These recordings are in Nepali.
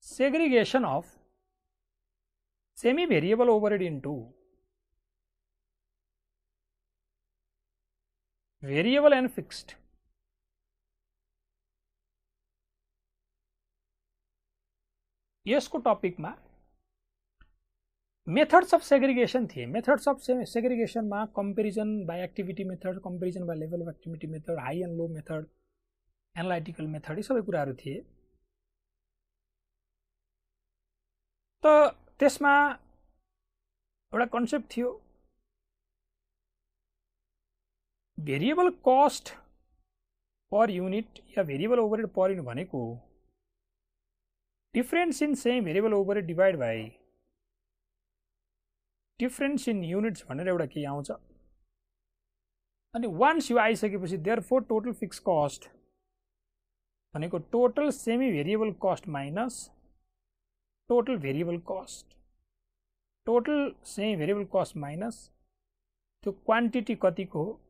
segregation of semi-variable overhead into variable and fixed. यसको टपिकमा मेथड्स अफ सेग्रिगेसन थिए। मेथड्स अफ सेग्रिगेसनमा comparison by activity method, comparison by level of activity method, high and low method, analytical method, यी सबै कुराहरू थिए। त त्यसमा एउटा कन्सेप्ट थियो भेरिएबल कस्ट पर युनिट या भेरिएबल ओभरहेड पर युनिट भनेको difference in same variable overhead divide by difference in units भनेर एउटा के आउँछ। अनि वान्स यो आइसकेपछि देयरफोर टोटल फिक्स कस्ट भनेको total semi variable cost minus total variable cost, total semi variable cost minus त्यो क्वान्टिटी कतिको हो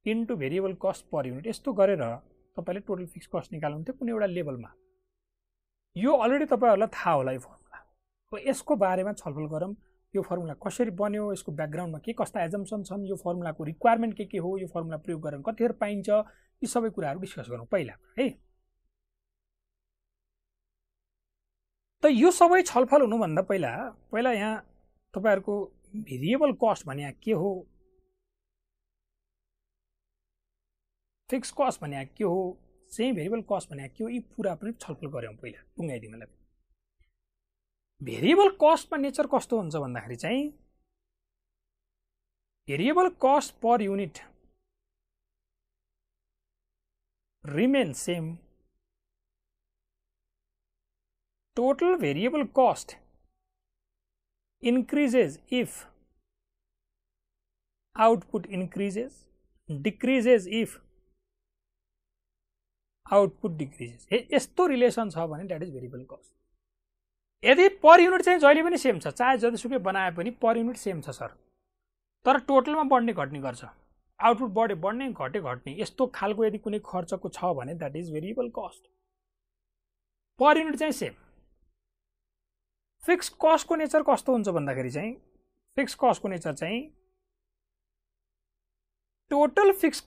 into variable cost per unit. यस्तो गरेर तपाईले टोटल फिक्स कस्ट निकाल्नुहुन्थ्यो कुनै एउटा लेभलमा। यो अलरेडी तपाईहरुलाई थाहा होला यो फर्मुला। अब यसको बारेमा छलफल गरौँ। यो फर्मुला कसरी बन्यो, यसको ब्याकग्राउन्डमा के कस्ता एजम्पसन छन्, यो फर्मुलाको रिक्वायरमेन्ट के हो, यो फर्मुला प्रयोग गरेर कतिखेर पाइन्छ, यी सबै कुराहरू डिस्कस गरौँ पहिला है। त यो सबै छलफल हुनुभन्दा पहिला यहाँ तपाईहरुको भेरिएबल कस्ट भने के हो, फिक्स कस्ट भने के हो, सेम भेरिएबल कस्ट भने के हो, यी पुरा पनि छलफल गरौँ पहिला टुङ्गाइदिउँ मलाई। भेरिएबल कस्टमा नेचर कस्तो हुन्छ भन्दाखेरि चाहिँ variable cost per unit remain same, total variable cost increases if output increases, decreases if output decreases। यस्तो रिलेसन छ भने दैट इज भेरिएबल कस्ट। यदि पर युनिट चाहिँ जहिले पनि सेम छ, चाहे जतिसुकै बनाए पनि पर युनिट सेम छ सर, तर टोटलमा बढ्ने घट्ने गर्छ, आउटपुट बढे बढ्ने घटे घट्ने, यस्तो खालको यदि कुनै खर्चको छ भने that is variable cost. Per unit चाहिँ सेम। फिक्स कस्टको नेचर कस्तो हुन्छ भन्दाखेरि चाहिँ फिक्स कस्टको नेचर चाहिँ total fix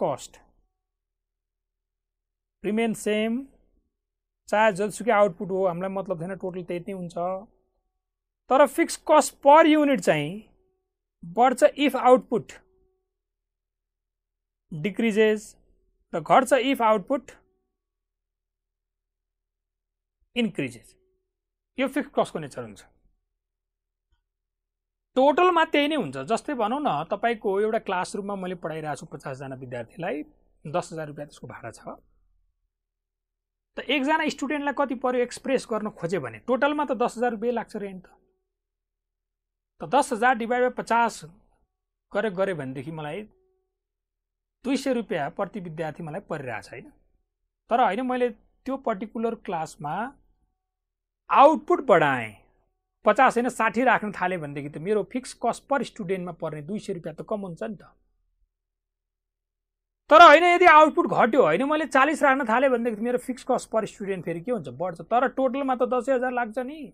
cost remain same, चाहे जतिसुकै आउटपुट हो, हामीलाई मतलब छैन, टोटल त्यति हुन्छ। तर फिक्स कस्ट पर युनिट चाहिँ बढ्छ इफ आउटपुट डिक्रिजेस र घट्छ इफ आउटपुट इन्क्रिजेस। यो फिक्स कस्टको नेचर हुन्छ। टोटलमा त्यही नै हुन्छ। जस्तै भनौँ न तपाईको एउटा क्लासरुममा मैले पढाइरहेको छु 50 जना विद्यार्थीलाई, 10,000 रुपैयाँ त्यसको भाडा छ। त एकजना स्टुडेन्टलाई कति पर्यो एक्सप्रेस गर्न खोजे भने टोटलमा त 10,000 रुपैयाँ लाग्छ रेन्ट त 10,000 डिभाइड बाइ 50 गरे भनेदेखि मलाई 200 रुपैयाँ प्रति विद्यार्थी मलाई परिरहेछ हैन। तर हैन मैले त्यो पर्टिकुलर क्लासमा आउटपुट बढाएँ 50 हैन 60 राख्न थाले भनेदेखि त मेरो फिक्स कस्ट पर स्टुडेन्टमा पर्ने 200 रुपैयाँ त कम हुन्छ नि त। तर हैन यदि आउटपुट घट्यो, हैन मैले 40 राख्न थाले भनेदेखि मेरो फिक्स कस्ट पर स्टुडेन्ट फेरि के हुन्छ, बढ्छ। तर टोटलमा त 10,000 लाग्छ नि।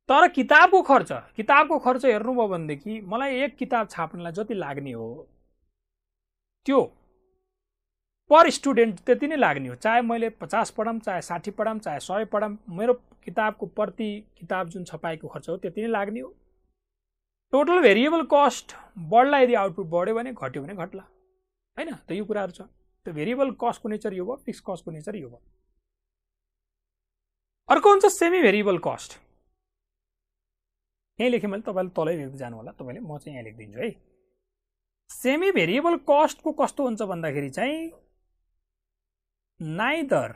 तर किताबको खर्च हेर्नुभयो भनेदेखि मलाई एक किताब छाप्नलाई जति लाग्ने हो त्यो पर स्टुडेन्ट त्यति नै लाग्ने हो। चाहे मैले 50 पढाऊँ, चाहे 60 पढाऊँ, चाहे 100 पढाऊँ, मेरो किताबको प्रति किताब जुन छपाईको खर्च हो त्यति नै लाग्ने हो। टोटल भेरिएबल कस्ट बढ्ला यदि आउटपुट बढ्यो भने, घट्यो भने घट्ला हैन। त यो कुराहरु छ। त्यो भेरिएबल कस्टको नेचर यो भयो, फिक्स कस्टको नेचर यो भयो। अर्को हुन्छ सेमी भेरिएबल कस्ट। यही लेखेँ मैले, तपाईले तलै लेख्दै जानु होला, तपाईले म चाहिँ यहाँ लेख्दिन्छु है। सेमी भेरिएबल कस्टको कस्तो हुन्छ भन्दाखेरि चाहिँ neither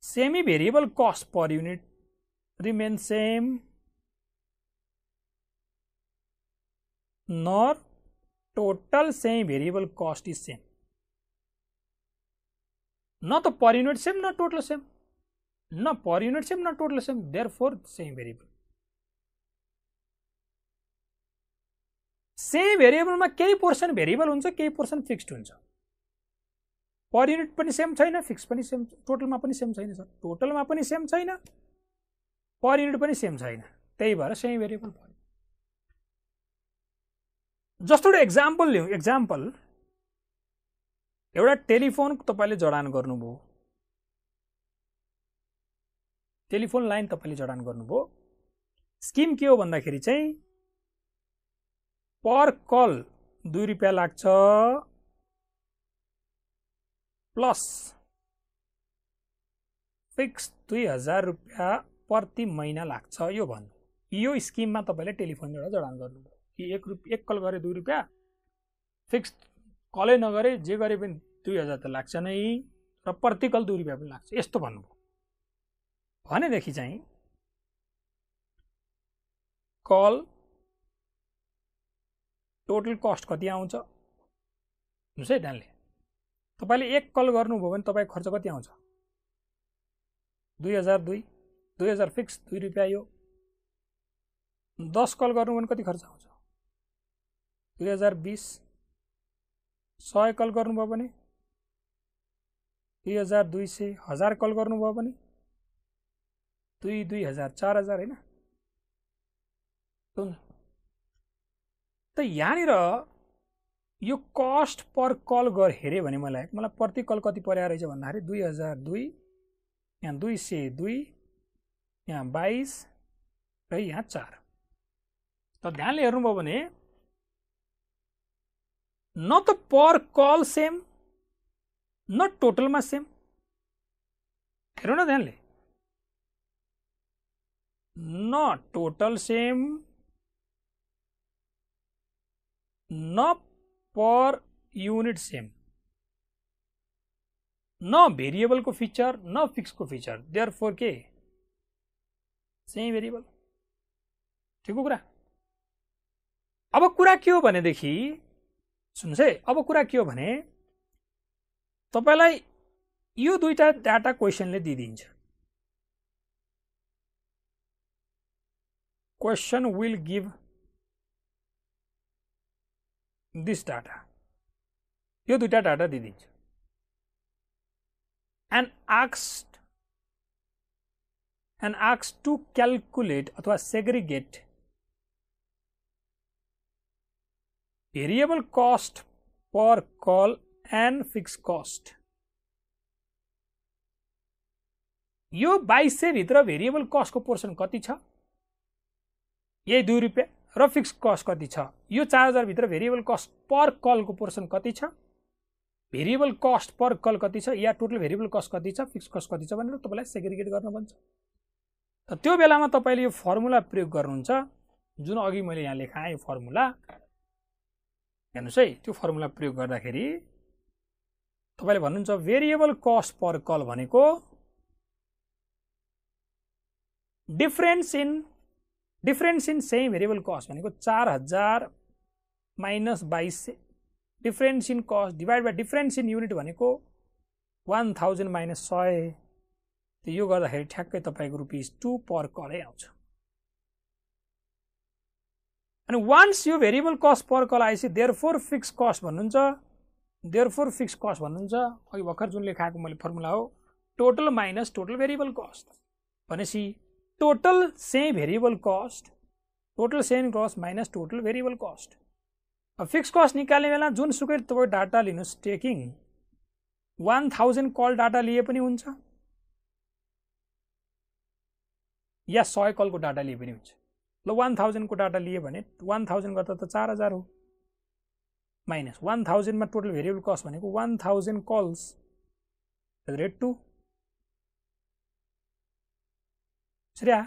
semi variable cost per unit remain same nor total semi variable cost is same। न त per unit same न total same, न per unit same न total same, therefore same variable। Semi भेरिएबलमा केही पोर्सन भेरिएबल हुन्छ, केही पोर्सन फिक्स्ड हुन्छ। पर युनिट पनि सेम छैन, फिक्स पनि सेम, टोटलमा पनि सेम छैन सर, टोटलमा पनि सेम छैन, पर युनिट पनि सेम छैन, त्यही भएर सेमी भेरिएबल भयो। जस्तो एउटा एक्जाम्पल लिउँ, एक्जाम्पल एउटा टेलिफोन तपाईले जडान गर्नुभयो, टेलिफोन लाइन तपाईले जडान गर्नुभयो, स्किम के हो भन्दाखेरि चाहिँ पर कल 2 रुपैयाँ लाग्छ प्लस फिक्स 2000 रुपैयाँ प्रति महिना लाग्छ, यो भन्नु। यो स्किममा तपाईले टेलिफोन एउटा जडान गर्नुभयो कि एक कल गरे 2 रुपैयाँ, फिक्स कलै नगरे जे गरे पनि 2000 त लाग्छ नै, र प्रति कल 2 रुपैयाँ पनि लाग्छ, यस्तो भन्नुभयो भनेदेखि चाहिँ कल टोटल कस्ट कति आउँछ हेर्नुस् है ध्यानले। तपाईले एक कल गर्नुभयो भने तपाईको खर्च कति आउँछ 2002, 2000 फिक्स 2 रुपैयाँ, यो 10 कल गर्नुभयो भने कति खर्च आउँछ 2020, 100 कल गर्नुभयो भने 2200, 1000 कल गर्नुभयो भने 2000, 4000 हैन त यहाँनिर यो कस्ट पर कल गर हेरे भने मलाई प्रति कल कति पर्या रहेछ भन्दाखेरि 2002, यहाँ 202, यहाँ 22 र यहाँ 4। त ध्यानले हेर्नुभयो भने न त पर कल सेम न टोटलमा सेम, हेरौँ न ध्यानले, न टोटल सेम न पर युनिट सेम, न भेरिएबल को फीचर न फिक्स को फीचर, देयरफोर के सेमी भेरिएबल। ठिक हो कुरा। अब कुरा के हो भनेदेखि सुन्नुस् है, अब कुरा के हो भने तपाईलाई यो दुईटा डाटा क्वेशनले दिइदिन्छ। Question will give this data, यो दुईटा डाटा दिइदिन्छ and asked to calculate अथवा segregate variable cost per call and fixed cost। यो 2200 भित्र भेरिएबल कस्ट को पोर्सन कति छ, यही 2 रुपैयाँ, र फिक्स कस्ट कति छ, यो 4000 भित्र भेरिएबल कस्ट पर कल को पोर्सन कति छ, भेरिएबल कस्ट पर कल कति छ, या टोटल भेरिएबल कस्ट कति छ, फिक्स कस्ट कति छ भनेर तपाईलाई सेग्रिगेट गर्न भन्छ। त त्यो बेलामा तपाईले यो फर्मुला प्रयोग गर्नुहुन्छ, जुन अघि मैले यहाँ लेखाएँ यो फर्मुला हेर्नुस् है। त्यो फर्मुला प्रयोग गर्दाखेरि तपाईले भन्नुहुन्छ भेरिएबल कस्ट पर कल भनेको difference in same variable cost भनेको 4000 minus 2200, difference in cost divide by difference in unit भनेको 1000 माइनस 100, त यो गर्दाखेरि ठ्याक्कै तपाईको ₹2 पर कलै आउँछ। अनि वान्स यो भेरिएबल कस्ट पर कल आएपछि देयरफोर फिक्स कस्ट भन्नुहुन्छ, देयरफोर फिक्स कस्ट भन्नुहुन्छ अघि भर्खर जुन लेखाएको मैले फर्मुला हो, total minus total variable cost भनेपछि total semi variable cost, total semi cost minus total variable cost. अब फिक्स कस्ट निकाल्ने बेला जुन सुकै तपाईको डाटा लिनुस्, टेकिङ 1000 कल डाटा लिए पनि हुन्छ या 100 कल को डाटा लिए पनि हुन्छ। ल 1000 को डाटा लिए भने 1000 गर्दा त 4000 हो, माइनस 1000 मा टोटल भेरिएबल कस्ट भनेको 1000 कल्स रेट 2 श्रेया,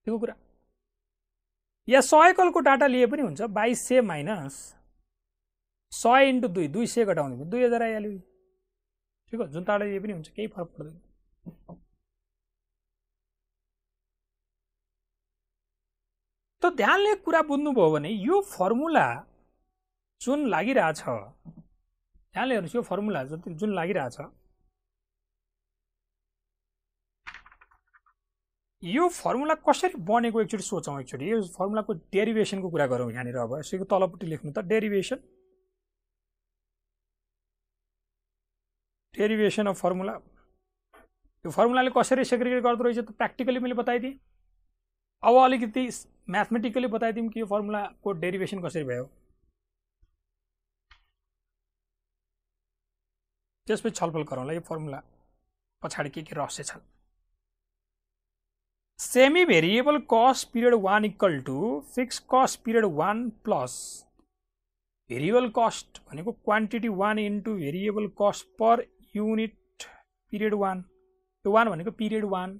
त्यो कुरा। या 100 कल को डाटा लिए पनि हुन्छ, 2200 माइनस 100 इन्टु 2, 200 घटाउने भने 2000 आइहाल्यो। ठिक हो, जुन डाटा लिए पनि हुन्छ, केही फरक पर्दैन। त ध्यानले कुरा बुझ्नुभयो भने यो फर्मुला जुन लागिरहेछ, ध्यानले हेर्नुस्, यो फर्मुला जुन लागिरहेछ, यो फर्मुला कसरी बनेको एकचोटि सोचौँ। एकचोटि यो फर्मुलाको डेरिभेसनको कुरा गरौँ यहाँनिर। अब यसको तलपट्टि लेख्नु त डेरिभेसन, डेरिवेसन अफ फर्मुला। यो फर्मुलाले कसरी सेग्रिगेट गर्दो रहेछ त प्र्याक्टिकली मैले बताइदिएँ। अब अलिकति म्याथमेटिकली बताइदिउँ कि यो फर्मुलाको डेरिवेसन कसरी भयो। त्यसपछि छलफल गरौँला यो फर्मुला पछाडि के रहस्य छन्। Semi variable cost period 1 equal to fix cost period 1 plus variable cost भनेको quantity 1 into variable cost per unit period 1। यो 1 भनेको पिरियड 1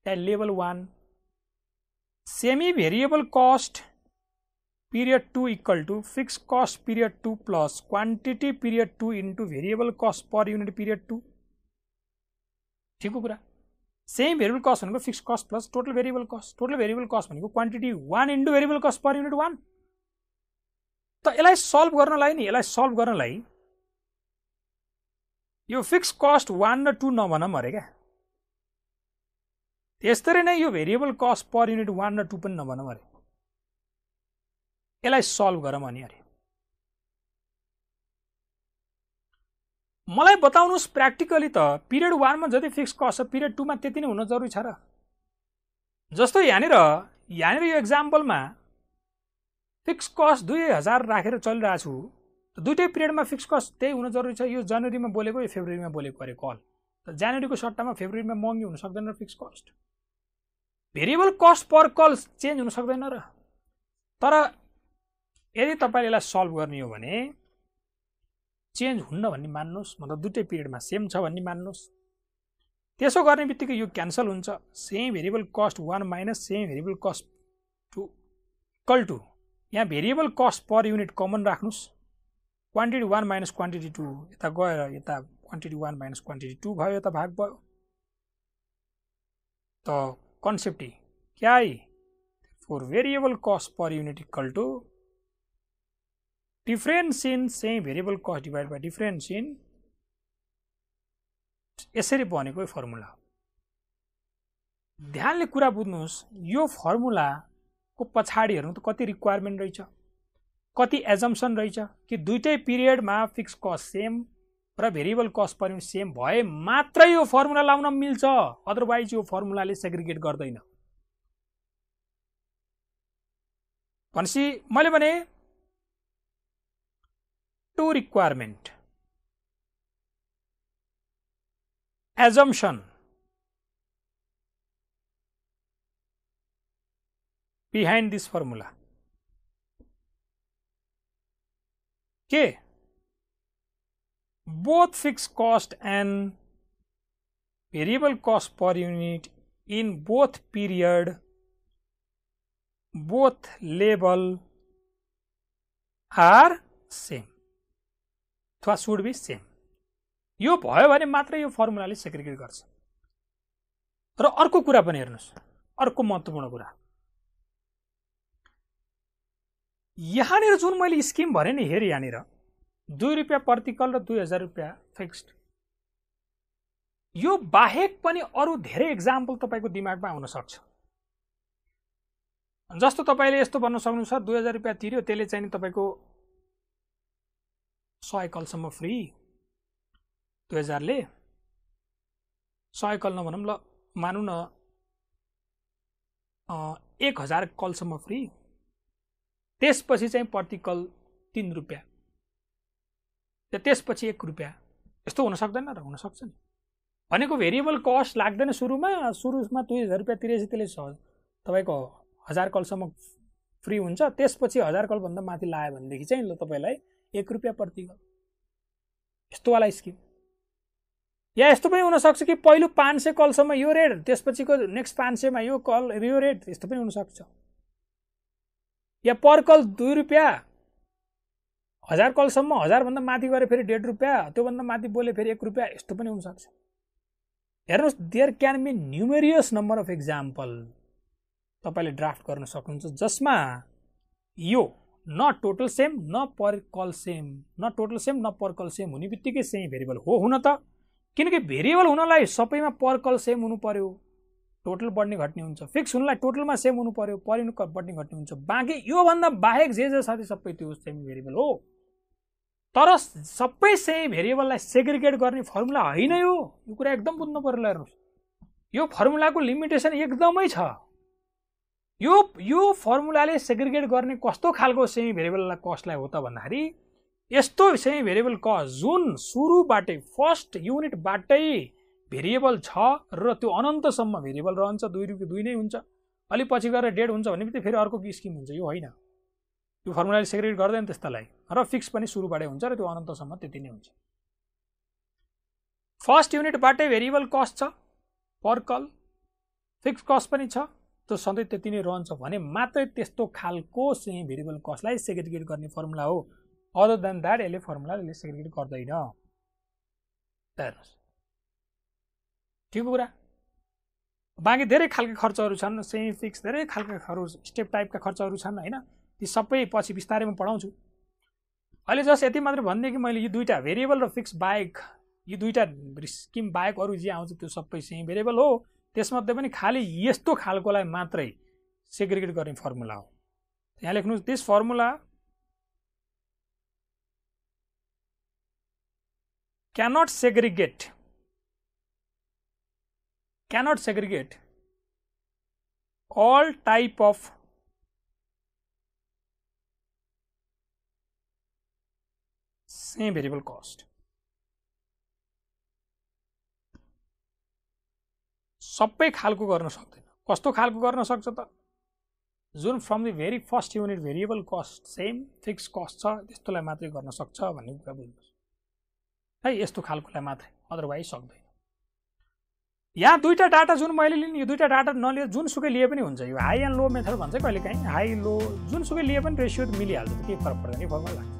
या level 1। Semi variable cost period 2 equal to fix cost period 2 plus quantity period 2 into variable cost per unit period 2। ठिकको कुरा। सेमी भेरिएबल कस्ट भनेको fix cost plus total variable cost. Total variable cost भनेको quantity 1 into variable cost per unit 1। त यसलाई सल्भ गर्नलाई यो फिक्स कस्ट 1 र 2 नभनौँ अरे क्या। त्यसरी नै यो भेरिएबल कस्ट पर युनिट 1 र 2 पनि नभनौँ अरे। यसलाई सल्भ गरौँ अनि अरे। मलाई बताउनुस् प्र्याक्टिकली त पिरियड 1 मा जति फिक्स कस्ट छ पिरियड 2 मा त्यति नै हुन जरुरी छ र। जस्तो यहाँनिर यो एक्जाम्पलमा फिक्स कस्ट 2000 राखेर चलिरहेको छु। दुईटै पिरियडमा फिक्स कस्ट त्यही हुन जरुरी छ। यो जनवरीमा बोलेको यो फेब्रुअरीमा बोलेको अरे कल। त जनवरीको सट्टामा फेब्रुअरीमा महँगी हुन सक्दैन र fix cost. Variable cost per call change हुन सक्दैन र। तर यदि तपाईले यसलाई सल्भ गर्ने हो भने चेन्ज हुन्न भन्ने मान्नुस्, मतलब दुईटै पिरियडमा सेम छ भन्ने मान्नुस्। त्यसो गर्ने बित्तिकै यो क्यान्सल हुन्छ। Semi variable cost 1 minus semi variable cost 2 equal to यहाँ variable cost per unit common राख्नुस्। क्वान्टिटी 1 माइनस क्वान्टिटी 2 यता गएर यता क्वान्टिटी 1 माइनस क्वान्टिटी 2 भयो, यता भाग भयो। त कन्सेप्ट क्या है for variable cost per unit equal to difference in same variable cost divide by difference in. यसरी बनेको यो फर्मुला। ध्यानले कुरा बुझ्नुहोस्। यो फर्मुलाको पछाडि हेर्नु त कति रिक्वायरमेन्ट रहेछ, कति एजम्पसन रहेछ कि दुईटै पिरियडमा फिक्स कस्ट सेम र variable cost per unit same भए मात्रै यो फर्मुला लाउन मिल्छ। अदरवाइज यो फर्मुलाले सेग्रिगेट गर्दैन। भनेपछि मैले भने to requirement assumption behind this formula. Okay, both fixed cost and variable cost per unit in both period, both label are same. अथवा should be same. यो भयो भने मात्र यो फर्मुलाले सेग्रिगेट गर्छ। र अर्को कुरा पनि हेर्नुस्, अर्को महत्त्वपूर्ण कुरा। यहाँनिर जुन मैले स्किम भने नि हेर, यहाँनिर 2 रुपैयाँ प्रति कल र 2000 रुपैयाँ फिक्स्ड। यो बाहेक पनि अरु धेरै एक्जाम्पल तपाईको दिमागमा आउन सक्छ। जस्तो तपाईले यस्तो भन्न सक्नुहुन्छ 2000 रुपैयाँ तिर्यो, त्यसले चाहिँ तपाईको 100 कलसम्म फ्री। 2000 ले 100 कल नभनौं ल, मानौ न 1000 कलसम्म फ्री। त्यसपछि चाहिँ प्रति कल 3 रुपैयाँ, त्यसपछि 1 रुपैयाँ। यस्तो हुन सक्दैन र? हुन सक्छ नि। भनेको भेरिएबल कस्ट लाग्दैन सुरुमा 2000 रुपैयाँ तिरेपछि त्यसले तपाईको 1000 कलसम्म फ्री हुन्छ। त्यसपछि 1000 कल भन्दा माथि लायो भनेदेखि चाहिँ ल तपाईलाई 1 रुपैयाँ प्रति कल। यस्तो वाला स्किम। या यस्तो पनि हुन सक्छ कि पहिलो 500 कलसम्म यो रेट, त्यसपछिको नेक्स्ट 500 मा यो कल यो रेट। यस्तो पनि हुन सक्छ। या पर कल 2 रुपैयाँ, 1000 कलसम्म 1000 भन्दा माथि गरे फेरि 1.5 रुपैयाँ, त्यो भन्दा माथि बोले फेरि 1 रुपैयाँ। यस्तो पनि हुन सक्छ। हेर्नुस्, there can be numerous number of example तपाईले ड्राफ्ट गर्न सक्नुहुन्छ जसमा यो न टोटल सेम न पर कल सेम, न टोटल सेम न पर कल सेम हुने बित्तिकै सेम भेरिएबल हो। हुन त किनकि भेरिएबल हुनलाई सबैमा पर कल सेम हुनु पर्यो, टोटल बढ्ने घट्ने हुन्छ। फिक्स हुनलाई टोटलमा सेम हुनु पर्यो, पर युनिट बढ्ने घट्ने हुन्छ। बाँकी यो भन्दा बाहेक जे जे साथै सबै त्यो सेम भेरिएबल हो। तर सबै सेमी भेरिएबललाई सेग्रिगेट गर्ने फर्मुला होइन यो कुरा एकदम बुझ्नु पर्यो। हेर्नुहोस्, यो फर्मुलाको लिमिटेसन एकदमै छ। यो फर्मुलाले सेग्रिगेट गर्ने कस्तो खालको सेमी भेरिएबल कस्टलाई हो त भन्दाखेरि यस्तो सेमी भेरिएबल कस्ट जुन सुरुबाटै फर्स्ट युनिटबाटै भेरिएबल छ र त्यो अनन्तसम्म भेरिएबल रहन्छ, 2 रुपियाँ 2 नै हुन्छ, अलि पछि गएर डेढ हुन्छ भने पनि फेरि अर्को स्किम हुन्छ। यो होइन, यो फर्मुलाले सेग्रिगेट गर्दैन त्यस्तालाई, र फिक्स पनि सुरुबाटै हुन्छ र त्यो अनन्तसम्म त्यति नै हुन्छ। फर्स्ट युनिटबाटै भेरिएबल कस्ट छ पर कल, फिक्स कस्ट पनि छ, त्यो सधैँ त्यति नै रहन्छ भने मात्रै त्यस्तो खालको सेमी भेरिएबल कस्टलाई सेग्रिगेट गर्ने फर्मुला हो। अदर देन द्याट यसले फर्मुलाले सेग्रिगेट गर्दैन। हेर्नुहोस्, ठिक कुरा। बाँकी धेरै खालका खर्चहरू छन्, सेमी फिक्स धेरै खालका स्टेप टाइपका खर्चहरू छन् होइन, ती सबै पछि बिस्तारै म पढाउँछु। अहिले जस्ट यति मात्र भनिदिएँ कि मैले यी दुईटा भेरिएबल र फिक्स बाहेक, यी दुईटा स्किम बाहेक अरू जे आउँछ त्यो सबै सेमी भेरिएबल हो। त्यसमध्ये पनि खालि यस्तो खालकोलाई मात्रै सेग्रिगेट गर्ने फर्मुला हो। यहाँ लेख्नुहोस्, this formula cannot segregate all type of same variable cost। सबै खालको गर्न सक्दैन। कस्तो खालको गर्न सक्छ त? जुन from the very first unit variable cost same fix cost छ त्यस्तोलाई मात्रै गर्न सक्छ भन्ने कुरा बुझ्नुहोस् है, यस्तो खालकोलाई मात्रै, अदरवाइज सक्दैन। यहाँ दुईटा डाटा जुन मैले लिने, यो दुईटा डाटा नलिए जुनसुकै लिए पनि हुन्छ। यो हाई एन्ड लो मेथड भन्छ कहिले काहीँ, हाई लो जुनसुकै लिए पनि रेसियो मिलिहाल्छ, केही फरक पर्दैन, यो फर्मुला लाग्छ।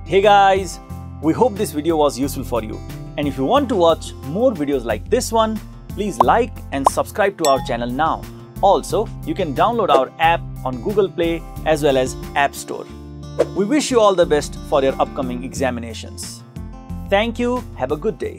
Hey guys, we hope this video was useful for you, and if you want to watch more videos like this one, please like and subscribe to our channel now. Also, you can download our app on Google Play as well as App Store. We wish you all the best for your upcoming examinations. Thank you. Have a good day.